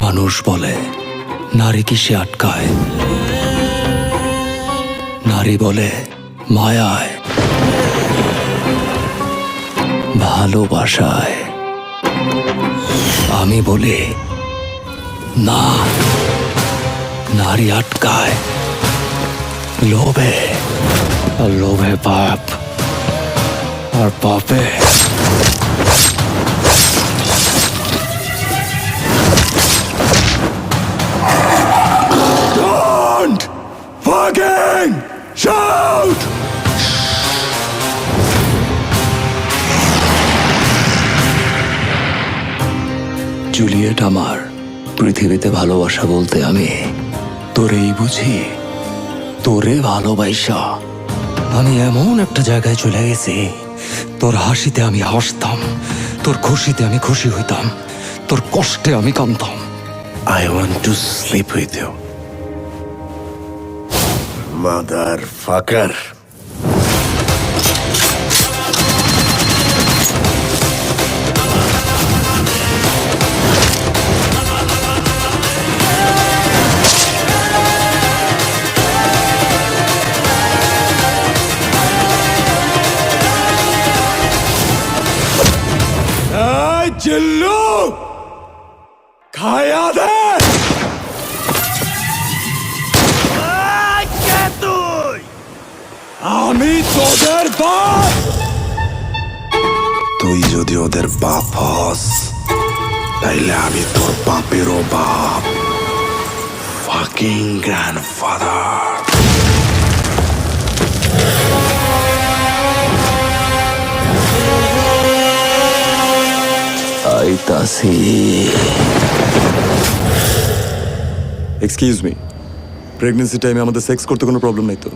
মানুষ বলে নারী কিসে আটকায়, নারী বলে মায়ায়, ভালোবাসায়। আমি বলি না, নারী আটকায় লোভে, আর লোভে পাপ, আর পাপে Don't fucking shout! জুলিয়েট আমার, পৃথিবীতে ভালোবাসা বলতে আমি তোরেই বুঝি। তোরে ভালোবাসা আমি এমন একটা জায়গায় চলে গেছি, তোর হাসিতে আমি হাসতাম, তোর খুশিতে আমি খুশি হইতাম, তোর কষ্টে আমি কাঁদতাম। I want to sleep with you. Motherfucker. এই জিল্লু, খায়া দে। আমি তোদের বাপ। তুই যদি ওদের বাপ হস, তাইলে আমি তোর বাপেরও বাপ। Fucking grandfather. আইতাছি। এক্সকিউজ মি, প্রেগনেন্সি টাইমে আমাদের সেক্স করতে কোনো প্রবলেম নাই তো?